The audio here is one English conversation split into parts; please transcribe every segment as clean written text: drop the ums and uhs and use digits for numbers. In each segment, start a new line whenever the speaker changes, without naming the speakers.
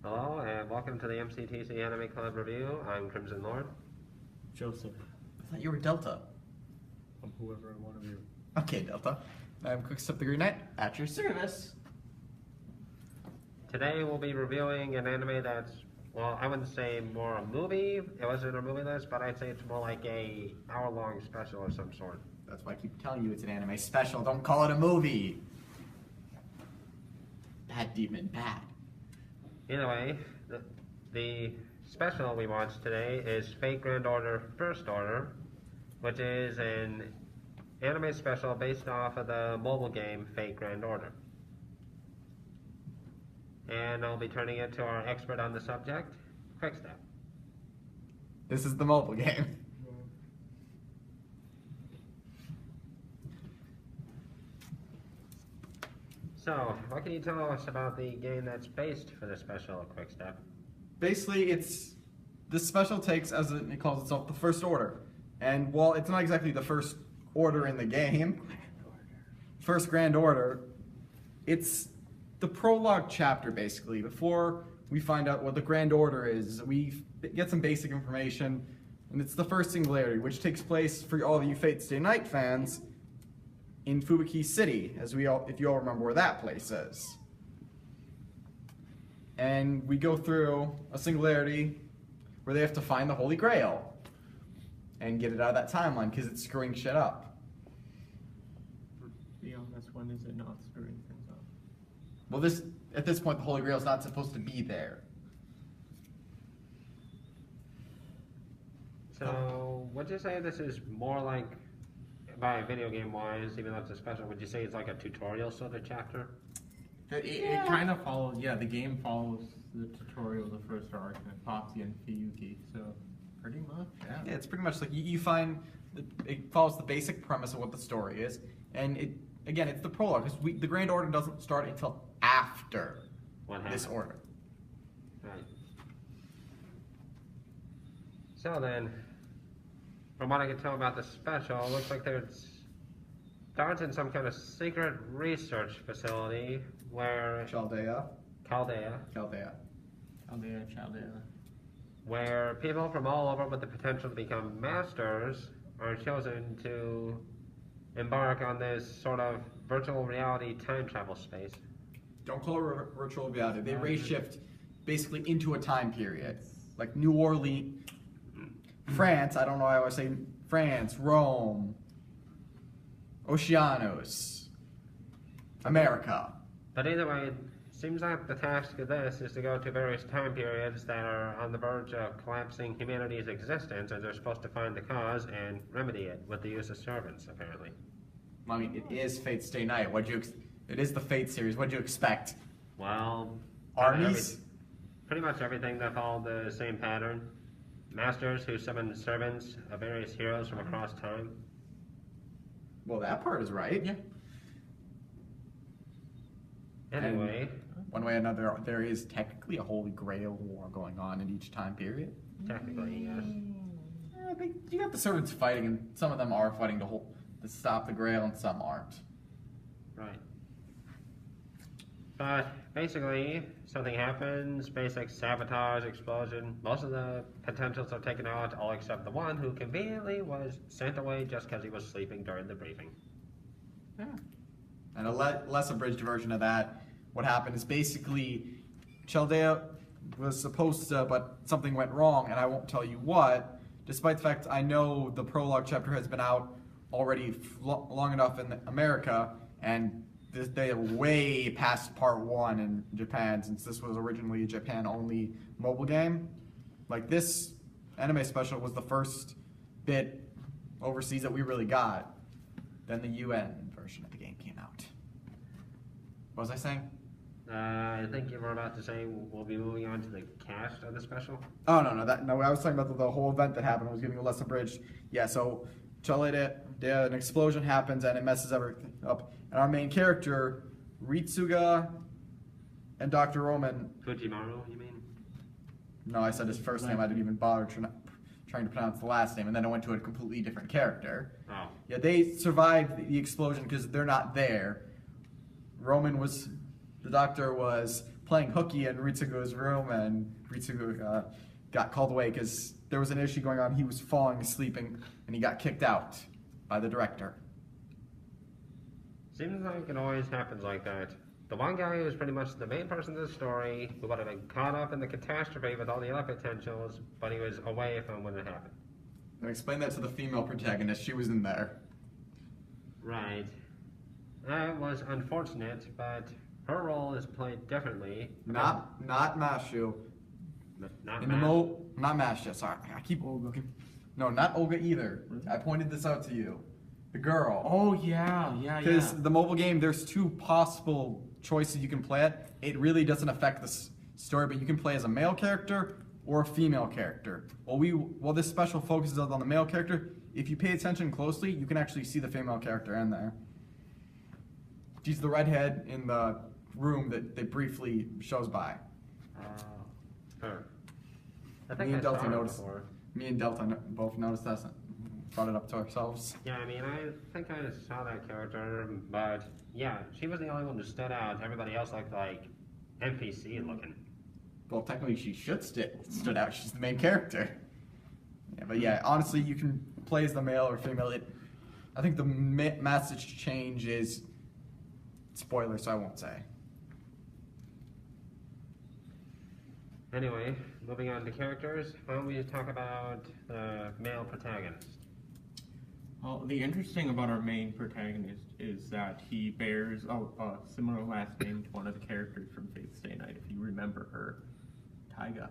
Hello, and welcome to the MCTC Anime Club Review. I'm Crimson Lord.
Joseph.
I thought you were Delta.
I'm whoever I want to be.
Okay, Delta. I'm Quickstep the Green Knight, at your service.
Today we'll be reviewing an anime that's, well, I wouldn't say more a movie. It wasn't a movie list, but I'd say it's more like a hour-long special of some sort.
That's why I keep telling you it's an anime special. Don't call it a movie. Bad demon, bad.
Anyway, the special we watched today is Fate Grand Order First Order, which is an anime special based off of the mobile game Fate Grand Order. And I'll be turning it to our expert on the subject, Quickstep.
This is the mobile game.
So, what can you tell us about the game that's based for the special, Quickstep?
Basically, this special takes, as it calls itself, the First Order. And while it's not exactly the First Order in the game, First Grand Order, it's the prologue chapter, basically. Before we find out what the Grand Order is, we get some basic information, and it's the first singularity, which takes place, for all of you Fate Stay Night fans, in Fubuki City, if you all remember where that place is. And we go through a singularity where they have to find the Holy Grail and get it out of that timeline because it's screwing shit up.
To be honest, when is it not screwing things up?
Well, at this point, the Holy Grail is not supposed to be there.
So, would you say this is more like, by video game wise, even though it's a special, would you say it's like a tutorial sort of chapter?
It kind of follows, the game follows the tutorial of the first arc and Popsy and Fiyuki, so pretty much, yeah.
Yeah, it's pretty much like you find, it follows the basic premise of what the story is, and again, it's the prologue, because the Grand Order doesn't start until after this order.
Right. So then, from what I can tell about the special, it looks like there's starts in some kind of secret research facility where
Chaldea.
Where people from all over with the potential to become masters are chosen to embark on this sort of virtual reality time travel space.
Don't call it virtual reality. They race shift basically into a time period. Like New Orleans, France, I don't know why I always say France, Rome, Oceanos, America.
But either way, it seems like the task of this is to go to various time periods that are on the verge of collapsing humanity's existence, and they're supposed to find the cause and remedy it with the use of servants, apparently.
I mean, it is Fate Stay Night. It is the Fate series. What'd you expect?
Well,
armies?
Pretty much everything that followed the same pattern. Masters who summon servants of various heroes from across time.
Well, that part is right. Yeah.
Anyway.
And one way or another, there is technically a Holy Grail war going on in each time period.
Technically, yes.
You got the servants fighting, and some of them are fighting to stop the Grail, and some aren't.
Right. But basically, something happens, basic sabotage, explosion. Most of the potentials are taken out, all except the one who conveniently was sent away just because he was sleeping during the briefing.
Yeah. And a less abridged version of that, what happened is basically Chaldea was supposed to, but something went wrong, and I won't tell you what, despite the fact I know the prologue chapter has been out already long enough in America, and they are way past part 1 in Japan, since this was originally a Japan-only mobile game. Like, this anime special was the first bit overseas that we really got. Then the UN version of the game came out. What was I saying?
I think you were about to say we'll be moving on to the cast of the special.
Oh, no, I was talking about the whole event that happened. I was getting less abridged. Yeah, so an explosion happens and it messes everything up. And our main character, Ritsuga, and Dr. Roman.
Fujimaru, you mean?
No, I said his first name. I didn't even bother trying to pronounce the last name, and then I went to a completely different character.
Oh.
Yeah, they survived the explosion because they're not there. The doctor was playing hooky in Ritsugu's room, and Ritsugu got called away because there was an issue going on. He was falling asleep, and he got kicked out by the director.
Seems like it always happens like that. The one guy who was pretty much the main person of the story, who would have been caught up in the catastrophe with all the other potentials, but he was away from when it happened.
And explain that to the female protagonist. She was in there.
Right. That was unfortunate, but her role is played differently.
Not Mashu.
Not
In
Matt.
not Masha. Sorry, I keep Olga. No, not Olga either. I pointed this out to you. The girl.
Oh yeah.
Because the mobile game, there's two possible choices you can play it. It really doesn't affect the story, but you can play as a male character or a female character. While this special focuses on the male character, if you pay attention closely, you can actually see the female character in there. She's the redhead in the room that briefly shows by.
Her. I
Me
think
and
I saw
Delta
her
noticed.
before.
Me and Delta both noticed that. Brought it up to ourselves.
Yeah, I mean, I think I saw that character, but yeah, she was the only one who stood out. Everybody else looked like NPC looking.
Well, technically, she should stood out. She's the main character. Yeah, but yeah, honestly, you can play as the male or female. I think the message change is spoiler, so I won't say.
Anyway, moving on to characters, why don't we talk about the male protagonist?
Well, the interesting about our main protagonist is that he bears a similar last name to one of the characters from Fate Stay Night, if you remember her, Taiga.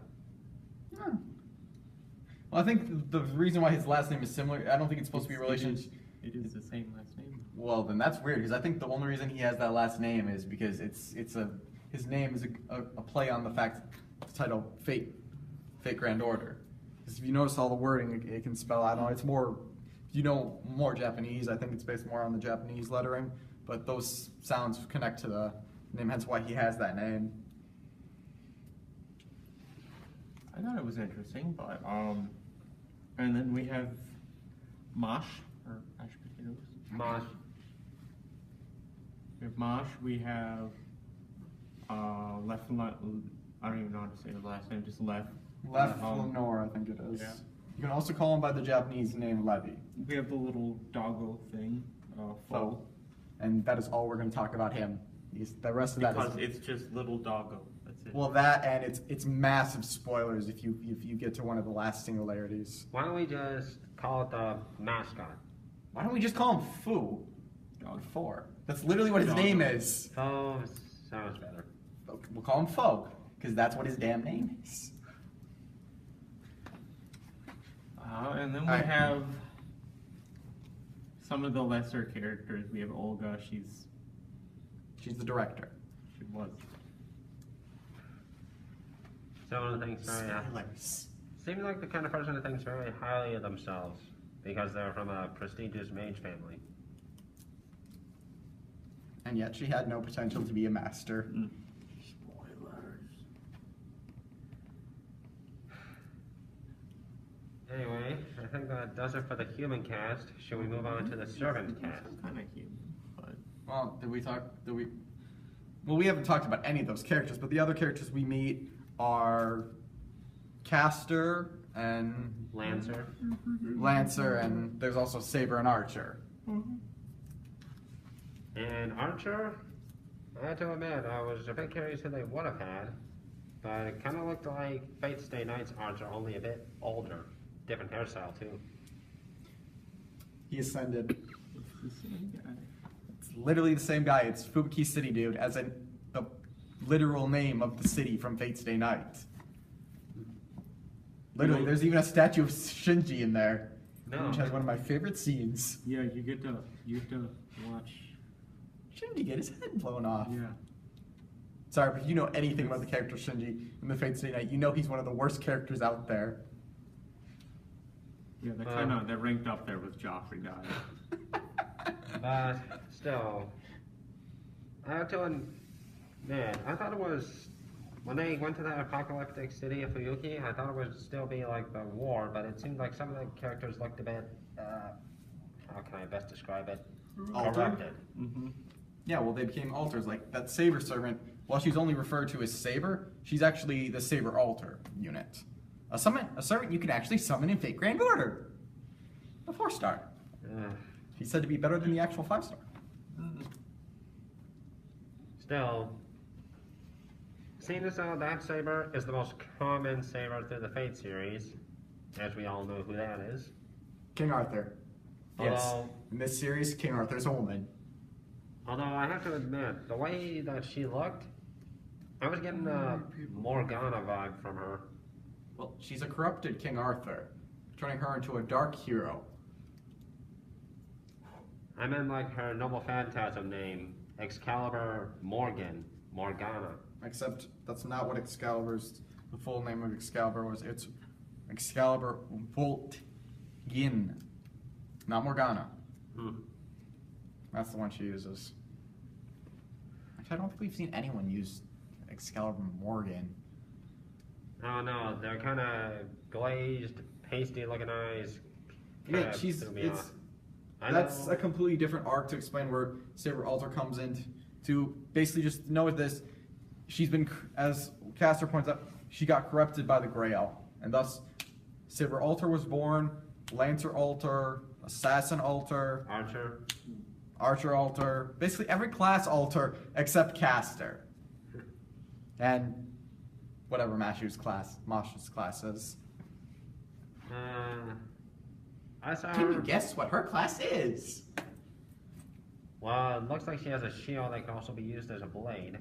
Well, I think the reason why his last name is similar, I don't think it's supposed to be a relation.
It is the same last name.
Well, then that's weird because I think the only reason he has that last name is because his name is a play on the fact the title Fate Grand Order. Because if you notice all the wording, it can spell, I don't know, it's more, if you know more Japanese, I think it's based more on the Japanese lettering, but those sounds connect to the name, hence why he has that name.
I thought it was interesting, but and then we have Mosh or mashed potatoes.
Mosh.
We have Mosh. We have I don't even know how to say his last name. Just Left.
Lenore, I think it is.
Yeah.
You can also call him by the Japanese name Levi.
We have the little doggo thing, Fo.
And that is all we're going to talk about him. The rest of that
Because
is...
it's just little doggo. That's it.
Well, that and it's massive spoilers if you get to one of the last singularities.
Why don't we just call it the mascot?
Why don't we just call him Foo?
Dog.
4. That's literally what his
Doggo.
name is.
Oh, sounds better.
We'll call him Fo, because that's what his damn name is.
And then we
Alright.
have some of the lesser characters. We have Olga.
She's the director.
She was.
Someone who thinks very,
Spoilers.
seems like the kind of person who thinks very highly of themselves because they're from a prestigious mage family.
And yet she had no potential to be a master.
Spoilers.
Anyway, I think that does it for the human cast. Should we move on to the servant cast?
Kind of human, but
Well, Well, we haven't talked about any of those characters, but the other characters we meet are Caster and
Lancer.
Lancer, and there's also Saber and Archer.
And Archer, I have to admit, I was a bit curious who they would have had, but it kind of looked like Fate Stay Night's Archer, only a bit older. Different hairstyle, too.
He ascended.
it's the same guy.
It's literally the same guy. It's Fubuki City Dude, as in the literal name of the city from Fate Stay Night. Literally, there's even a statue of Shinji in there,
No.
which has one of my favorite scenes.
Yeah, you get to watch.
Shinji get his head blown off.
Yeah.
Sorry, but if you know anything about the character Shinji in the Fate Stay Night, you know he's one of the worst characters out there.
Yeah, they're ranked up there with Joffrey guy.
But still, I have to admit, I thought it was, when they went to that apocalyptic city of Fuyuki, I thought it would still be like the war, but it seemed like some of the characters looked a bit, how can I best describe it?
Altered?
Corrupted.
Mm-hmm.
Yeah, well, they became alters. Like, that Saber Servant while she's only referred to as Saber, she's actually the Saber Altar unit. A servant you can actually summon in Fate Grand Order. A 4-star. She's said to be better than the actual 5-star.
Still, seeing as how that Saber is the most common Saber through the Fate series, as we all know who that is.
King Arthur. Yes.
Although,
In this series, King Arthur's a woman.
although I have to admit, the way that she looked, I was getting a Morgana vibe from her.
Well, she's a corrupted King Arthur, turning her into a dark hero.
I meant like her noble phantasm name, Excalibur Morgana.
Except that's not what the full name of Excalibur was. It's Excalibur Voltgin, not Morgana. That's the one she uses. Actually, I don't think we've seen anyone use Excalibur Morgan.
Oh no, they're kind of glazed, pasty-looking eyes.
Yeah, that's a completely different arc to explain where Saber Altar comes in to basically just know this. She's been, as Caster points out, she got corrupted by the Grail, and thus Saber Altar was born, Lancer Altar, Assassin Altar, Archer Altar, basically every class Altar except Caster, and whatever Mashu's class is.
I saw
Can
her.
you guess what her class is?
Well, it looks like she has a shield that can also be used as a blade.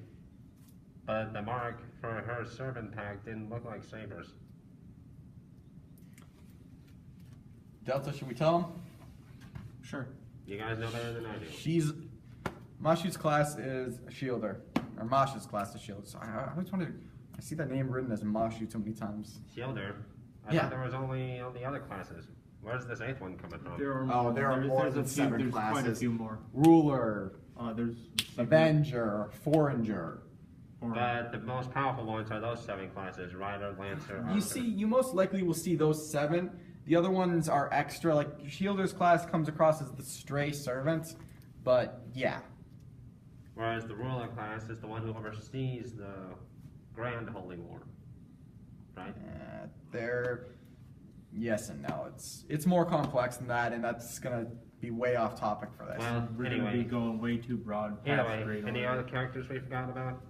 But the mark for her servant pack didn't look like sabers.
Delta, should we tell him?
Sure.
You guys know better than I do.
Mashu's class is a shielder, or Masha's class is shielder. So I always wanted. I see that name written as Mashu too many times.
Shielder? I thought there was only on the other classes. Where's this 8th one coming from?
There are more than 7
there's
classes.
Quite a few more.
Ruler,
There's
Avenger, Forager.
But the most powerful ones are those 7 classes: Rider, Lancer, Archer.
You most likely will see those 7. The other ones are extra. Like Shielder's class comes across as the stray servant, but yeah.
Whereas the Ruler class is the one who oversees the Grand Holy War, right?
They're yes and no. It's more complex than that, and that's gonna be way off topic for this.
Well,
We're gonna be going way too broad.
Anyway, any other characters we forgot about?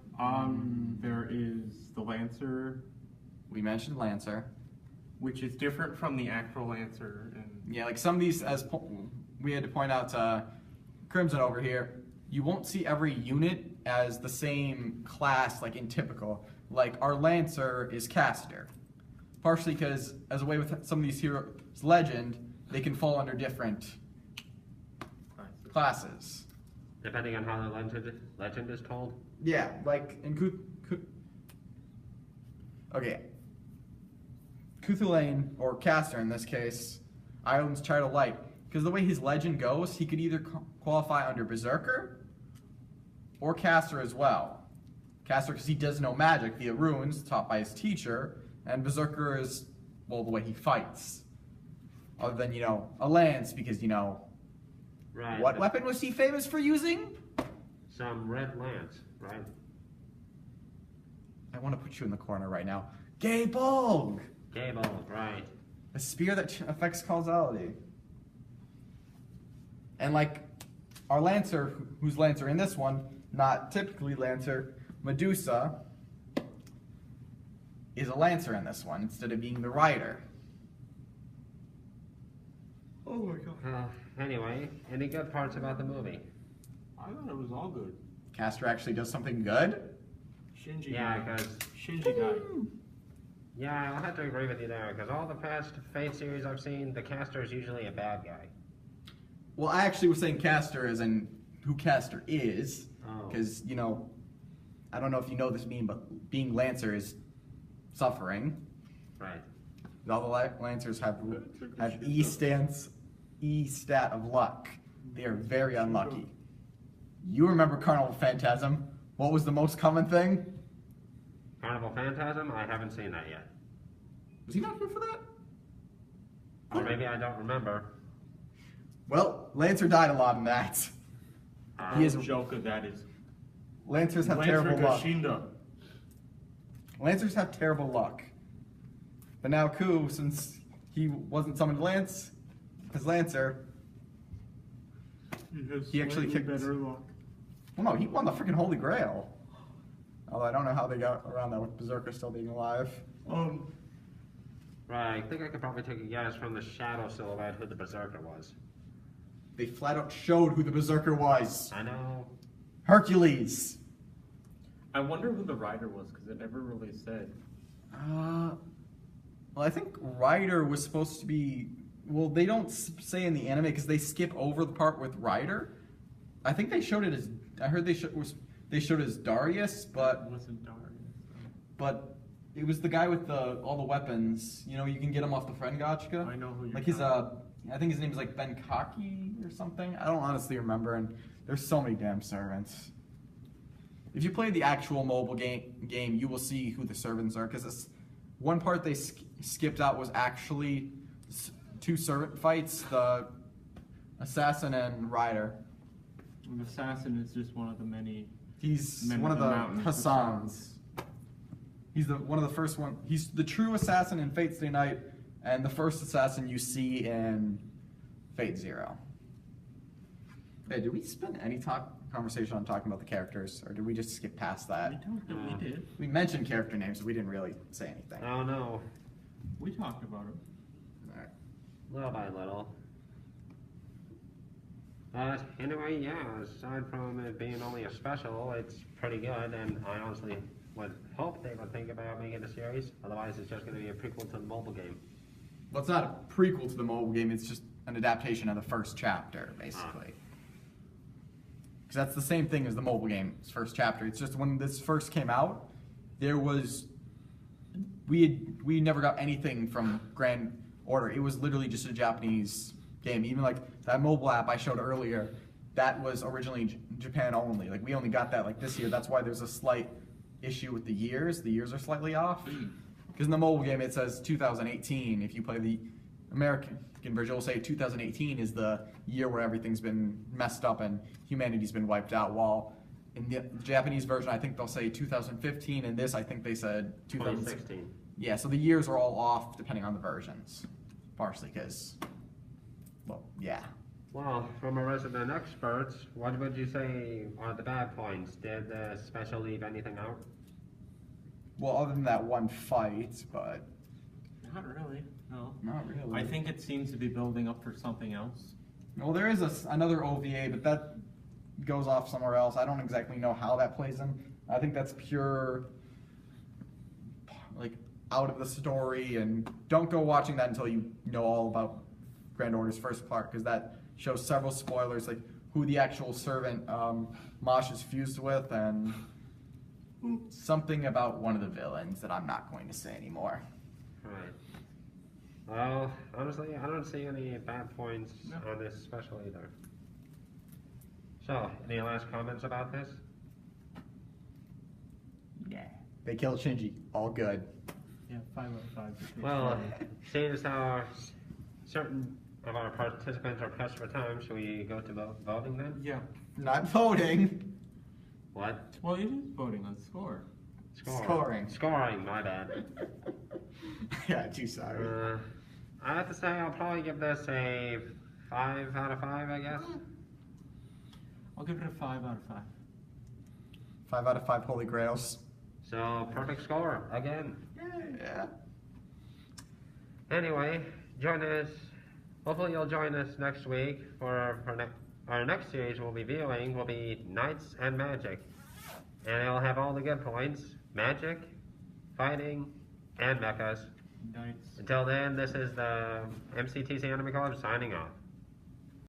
There is the Lancer,
We mentioned Lancer.
which is different from the actual Lancer. And
Yeah, like some of these, we had to point out to Crimson over here, you won't see every unit as the same class, like in typical. Like our Lancer is Caster. Partially because, as a way with some of these heroes' legend, they can fall under different classes.
Depending on how the legend is told?
Yeah, like in Cuthulain, or Caster in this case, Ireland's Child of Light, because the way his legend goes, he could either qualify under Berserker or Caster as well. Caster because he does know magic via runes taught by his teacher, and Berserker is, well, the way he fights. Other than, a lance, because,
Right.
what weapon was he famous for using?
Some red lance, right?
I want to put you in the corner right now. Gabog!
Gable, right.
A spear that affects causality. And like our Lancer, who's Lancer in this one, not typically Lancer, Medusa is a Lancer in this one instead of being the Rider.
oh my god!
Anyway, any good parts about the movie?
I thought it was all good.
Caster actually does something good.
Shinji.
Yeah,
died.
because
Shinji died.
yeah, I'll have to agree with you there. Because all the past Fate series I've seen, the caster is usually a bad guy.
Well, I actually was saying Caster as in who Caster is.
Oh.
Because, I don't know if you know this meme, but being Lancer is suffering.
Right.
All the Lancers have E stat of luck. They are very unlucky. You remember Carnival Phantasm? What was the most common thing?
Carnival Phantasm? I haven't seen that yet.
Was he not here for that?
Or maybe I don't remember.
Well, Lancer died a lot in that. He is
The joke of that is
Lancers have terrible luck.
Gashinda.
Lancers have terrible luck. But now Ku, since he wasn't summoned Lance, as Lancer, he actually kicked
better luck.
Well, no, he won the freaking Holy Grail. Although I don't know how they got around that with Berserker still being alive.
Right, I think I could probably take a guess from the shadow silhouette who the Berserker was.
They flat out showed who the Berserker was.
I know.
Hercules.
I wonder who the rider was, because it never really said.
Well, I think Ryder was supposed to be... Well, they don't say in the anime because they skip over the part with Ryder. I think they showed it as... I heard they showed it as Darius, but...
It wasn't Darius.
But it was the guy with all the weapons. You know, you can get him off the friend gotcha.
I know who you're
Like his, I think his name is like Ben Kaki or something. I don't honestly remember, and there's so many damn servants. If you play the actual mobile game, you will see who the servants are, because one part they skipped out was actually two servant fights, the assassin and rider.
An assassin is just one of the many.
He's one of the Hassans. He's one of the first one. He's the true assassin in Fate Stay Night, and the first assassin you see in Fate Zero. Hey, did we spend any conversation on talking about the characters, or did we just skip past that?
We talked about we did.
We mentioned character names, but we didn't really say anything.
Oh no.
We talked about it.
Alright.
Little by little. But anyway, yeah, aside from it being only a special, it's pretty good, and I honestly would hope they would think about making a series. Otherwise, it's just going to be a prequel to the mobile game.
Well, it's not a prequel to the mobile game, it's just an adaptation of the first chapter, basically. Because that's the same thing as the mobile game's first chapter. It's just when this first came out, there was... We never got anything from Grand Order. It was literally just a Japanese game. Even like that mobile app I showed earlier, that was originally Japan only. Like we only got that like this year. That's why there's a slight issue with the years. The years are slightly off. Because in the mobile game it says 2018. If you play the American version, it'll say 2018 is the year where everything's been messed up and humanity's been wiped out. While in the Japanese version, I think they'll say 2015. In this, I think they said
2016.
Yeah, so the years are all off depending on the versions. Partially because, well, yeah.
Well, from a resident expert, what would you say are the bad points? Did the special leave anything out?
Well, other than that one fight, but...
Not really, no.
Not really.
I think it seems to be building up for something else.
Well, there is another OVA, but that goes off somewhere else. I don't exactly know how that plays in. I think that's pure, like, out of the story, and don't go watching that until you know all about Grand Order's first part, because that shows several spoilers, like who the actual servant Mosh is fused with, and something about one of the villains that I'm not going to say anymore.
Right. Well, honestly, I don't see any bad points on this special either. So, any last comments about this?
Yeah. They killed Shinji. All good.
Yeah, 5 out of 5.
Well, seeing as how certain of our participants are pressed for time, should we go to voting then?
Yeah.
Not voting.
What?
Well, it is voting on score.
Scoring.
Scoring, my bad.
Yeah, too sorry.
I have to say I'll probably give this a 5 out of 5, I guess.
I'll give it a 5 out of 5.
5 out of 5 Holy Grails.
So, perfect score, again.
Yeah.
Anyway, join us. Hopefully you'll join us next week for our next series we'll be viewing will be Knights and Magic. And it'll have all the good points. Magic, fighting, and mechas.
Knights.
Until then, this is the MCTC Anime Club signing off.